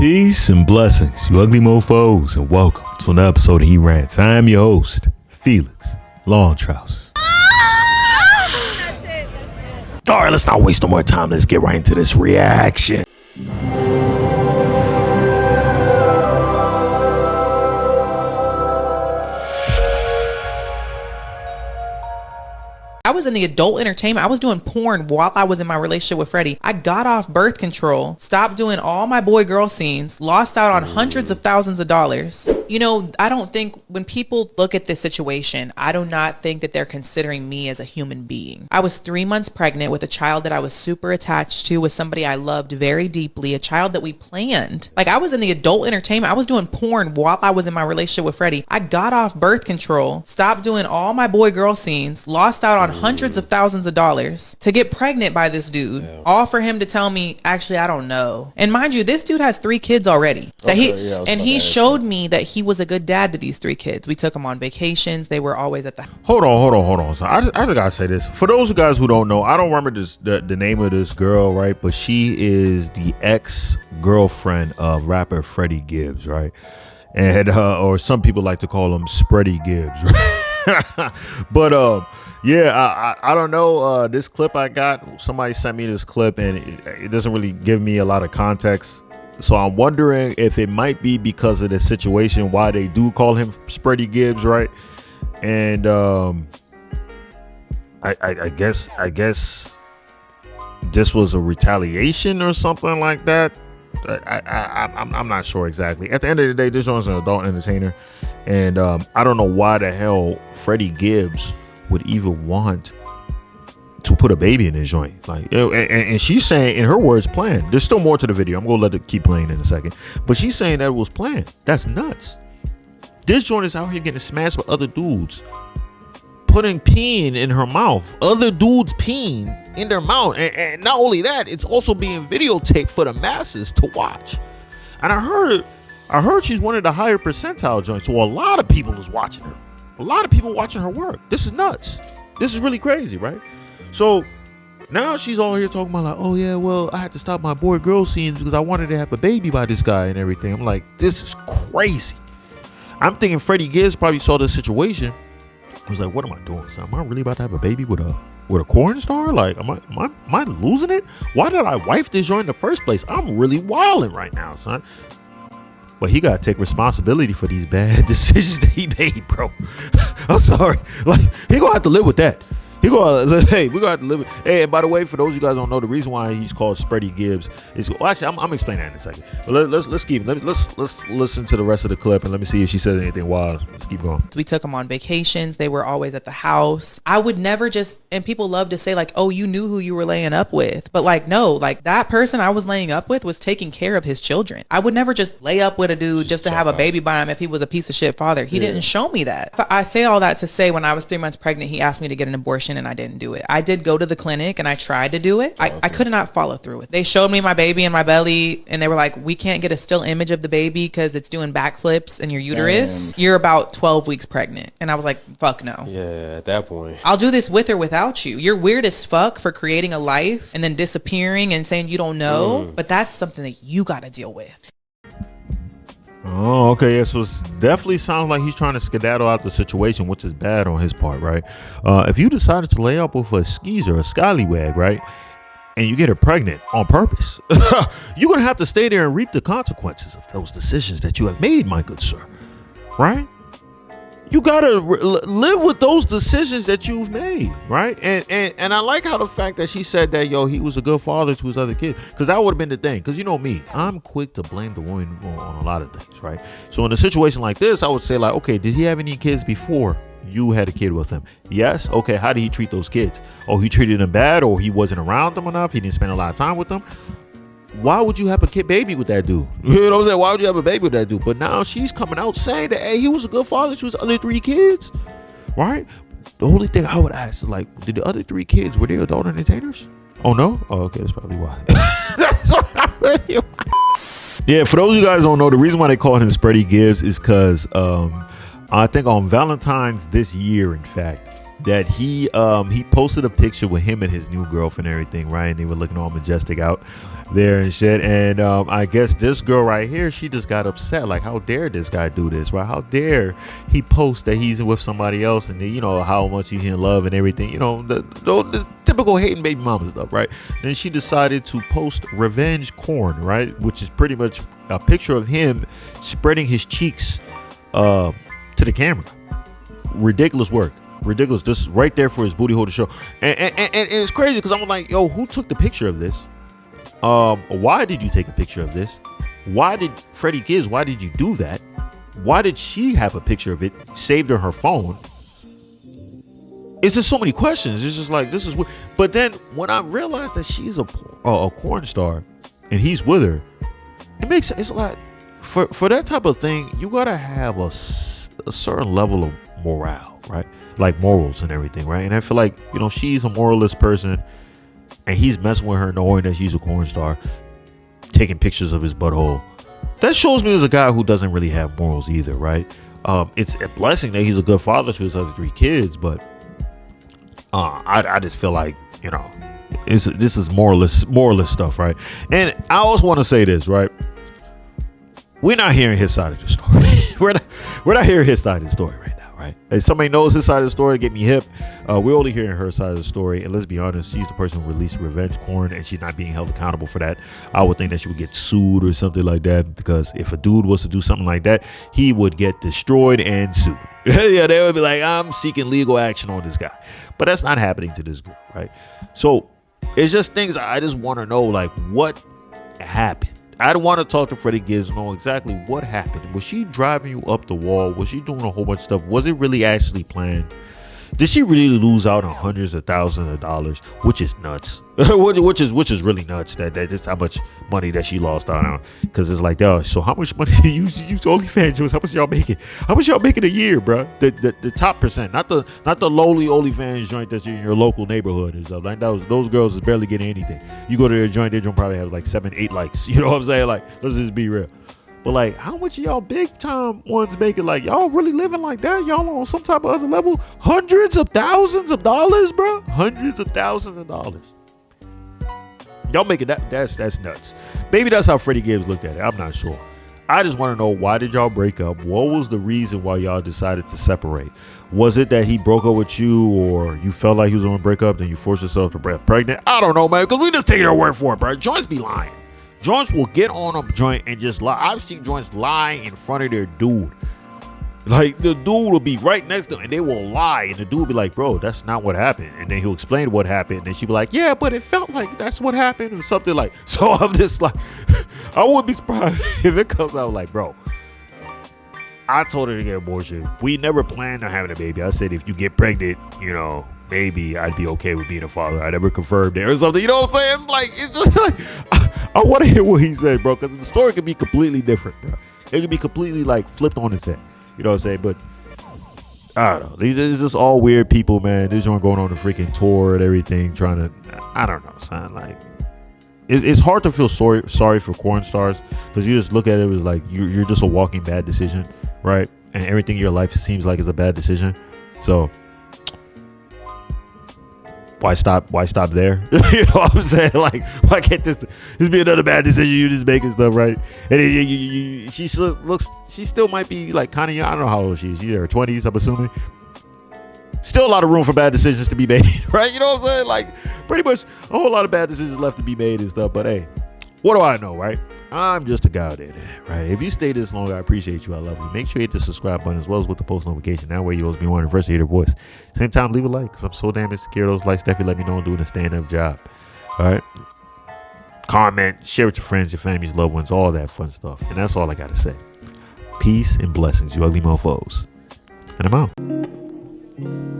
Peace and blessings, you ugly mofos, and welcome to another episode of He Rants. I am your host, Felix Longtrouse. That's it. All right, let's not waste no more time. Let's get right into this reaction. I was in the adult entertainment. I was doing porn while I was in my relationship with Freddie. I got off birth control, stopped doing all my boy-girl scenes, lost out on hundreds of thousands of dollars. You know, I don't think when people look at this situation, I do not think that they're considering me as a human being. I was 3 months pregnant with a child that I was super attached to, with somebody I loved very deeply, a child that we planned. Like, I was in the adult entertainment. I was doing porn while I was in my relationship with Freddie. I got off birth control, stopped doing all my boy-girl scenes, lost out on hundreds of thousands of dollars to get pregnant by this dude, all for him to tell me, actually, I don't know. And mind you, this dude has 3 kids already. He showed me that he was a good dad to these 3 kids. We took them on vacations. They were always at the... Hold on. So I just gotta say this. For those guys who don't know, I don't remember the name of this girl, right? But she is the ex-girlfriend of rapper Freddie Gibbs, right? And or some people like to call him Spready Gibbs, right? But yeah, I don't know. This clip I got, somebody sent me this clip, and it doesn't really give me a lot of context. So I'm wondering if it might be because of the situation why they do call him Spready Gibbs, right? And I guess this was a retaliation or something like that. I'm not sure exactly. At the end of the day, this one's an adult entertainer, and I don't know why the hell Freddie Gibbs would even want to put a baby in his joint. Like, and she's saying, in her words, planned. There's still more to the video. I'm gonna let it keep playing in a second, but she's saying that it was planned. That's nuts. This joint is out here getting smashed with other dudes putting peeing in her mouth, other dudes peeing in their mouth, and not only that, it's also being videotaped for the masses to watch. And I heard she's one of the higher percentile joints, so a lot of people is watching her. A lot of people watching her work. This is nuts. This is really crazy, right? So now she's all here talking about like, oh yeah, well, I had to stop my boy-girl scenes because I wanted to have a baby by this guy and everything. I'm like, this is crazy. I'm thinking Freddie Gibbs probably saw this situation. I was like, what am I doing, son? Am I really about to have a baby with a corn star? Like, am I losing it? Why did I wife this joint in the first place? I'm really wilding right now, son. But he gotta take responsibility for these bad decisions that he made, bro. I'm sorry. Like, he gonna have to live with that. We gonna have to live with. Hey, and by the way, for those of you guys who don't know, the reason why he's called Spready Gibbs is, well, actually, I'm explaining that in a second. But let's listen to the rest of the clip and let me see if she says anything wild. Let's keep going. We took them on vacations. They were always at the house. I would never just, and people love to say like, oh, you knew who you were laying up with. But like, no, like that person I was laying up with was taking care of his children. I would never just lay up with a dude just to have a baby by him if he was a piece of shit father. He didn't show me that. I say all that to say, when I was 3 months pregnant, he asked me to get an abortion and I didn't do it. I did go to the clinic and I tried to do it. I could not follow through with it. They showed me my baby in my belly and they were like, we can't get a still image of the baby because it's doing backflips in your uterus. Damn. You're about 12 weeks pregnant. And I was like, fuck no. Yeah, at that point. I'll do this with or without you. You're weird as fuck for creating a life and then disappearing and saying you don't know. But that's something that you got to deal with. Oh, okay. Yeah, so it definitely sounds like he's trying to skedaddle out the situation, which is bad on his part, right? If you decided to lay up with a skeezer, a scallywag, right, and you get her pregnant on purpose, you're going to have to stay there and reap the consequences of those decisions that you have made, my good sir, right? You gotta live with those decisions that you've made, right? And I like how the fact that she said that, yo, he was a good father to his other kids, because that would have been the thing. Because you know me, I'm quick to blame the woman on a lot of things, right? So in a situation like this, I would say like, okay, did he have any kids before you had a kid with him? Yes. Okay, how did he treat those kids? Oh, he treated them bad, or he wasn't around them enough, he didn't spend a lot of time with them. Why would you have a baby with that dude? You know what I'm saying? Why would you have a baby with that dude? But now she's coming out saying that, hey, he was a good father to his other 3 kids, right? The only thing I would ask is like, did the other 3 kids, were they adult entertainers? Oh no? Oh, okay, that's probably why. That's what yeah, for those of you guys who don't know, the reason why they call him Spready Gibbs is because I think on Valentine's this year, in fact, that he posted a picture with him and his new girlfriend and everything, right? And they were looking all majestic out there and shit. And I guess this girl right here, she just got upset. Like, how dare this guy do this, right? How dare he post that he's with somebody else, and you know how much he's in love and everything. You know, the typical hating baby mama stuff, right? Then she decided to post revenge corn, right? Which is pretty much a picture of him spreading his cheeks to the camera. Ridiculous work. Ridiculous. Just right there for his booty hole to show. And it's crazy because I'm like, yo, who took the picture of this? Why did you take a picture of this? Why did Freddie Gibbs, why did you do that? Why did she have a picture of it saved on her phone? It's just so many questions. It's just like, this is weird. But then when I realized that she's a porn star and he's with her, it's like, for that type of thing, you gotta have a certain level of morale, right? Like morals and everything, right? And I feel like, you know, she's a moralist person and he's messing with her knowing that she's a porn star, taking pictures of his butthole. That shows me as a guy who doesn't really have morals either, right? It's a blessing that he's a good father to his other 3 kids, but I just feel like, you know, this is moralist stuff, right? And I also want to say this, right? We're not hearing his side of the story. we're not hearing his side of the story right now, right? If somebody knows his side of the story, get me hip. We're only hearing her side of the story. And let's be honest, she's the person who released revenge corn, and she's not being held accountable for that. I would think that she would get sued or something like that, because if a dude was to do something like that, he would get destroyed and sued. Yeah, they would be like, I'm seeking legal action on this guy. But that's not happening to this girl, right? So it's just things I just want to know, like, what happened? I don't want to talk to Freddie Gibbs, know exactly what happened. Was she driving you up the wall? Was she doing a whole bunch of stuff? Was it really actually planned? Did she really lose out on hundreds of thousands of dollars, which is nuts? which is really nuts. That's how much money that she lost out on. Because it's like, oh, so how much money do you use OnlyFans? How much y'all making? How much y'all making a year, bro? The top percent, not the lowly OnlyFans joint that's in your local neighborhood and stuff. Like those girls is barely getting anything. You go to their joint probably have like 7, 8 likes. You know what I'm saying? Like, let's just be real. But like, how much y'all big time ones making? Like, y'all really living like that? Y'all on some type of other level? Hundreds of thousands of dollars, bro. Hundreds of thousands of dollars. Y'all making that? That's nuts. Maybe that's how Freddie Gibbs looked at it. I'm not sure. I just want to know, why did y'all break up? What was the reason why y'all decided to separate? Was it that he broke up with you, or you felt like he was going to break up, then you forced yourself to get pregnant? I don't know, man, because we just take their word for it, bro. Joints be lying. Joints will get on a joint and just lie. I've seen joints lie in front of their dude. Like, the dude will be right next to them and they will lie. And the dude will be like, bro, that's not what happened. And then he'll explain what happened. And then she'll be like, yeah, but it felt like that's what happened, or something like. So I'm just like, I wouldn't be surprised if it comes out like, bro, I told her to get abortion. We never planned on having a baby. I said, if you get pregnant, you know, maybe I'd be okay with being a father. I never confirmed it or something. You know what I'm saying? It's like, it's just like, I want to hear what he said, bro, because the story could be completely different, bro. It could be completely like flipped on its head. You know what I'm saying? But I don't know. These is just all weird people, man. This one going on a freaking tour and everything, trying to, I don't know, son. Like, it's hard to feel sorry for porn stars, because you just look at it as like you're just a walking bad decision, right? And everything in your life seems like it's a bad decision. So why stop there? You know what I'm saying? Like, why can't this be another bad decision you just making stuff, right? And she still might be like kind of young. I don't know how old she is. She's in her 20s, I'm assuming. Still a lot of room for bad decisions to be made, right? You know what I'm saying? Like, pretty much a whole lot of bad decisions left to be made and stuff. But hey, what do I know, right? I'm just a guy out there, right? If you stay this long, I appreciate you. I love you. Make sure you hit the subscribe button as well as with the post notification. That way you always be one of the first to hear their voice. Same time, leave a like, because I'm so damn insecure. Those likes definitely let me know I'm doing a stand-up job. All right? Comment, share with your friends, your families, loved ones, all that fun stuff. And that's all I got to say. Peace and blessings, you ugly mofos. And I'm out.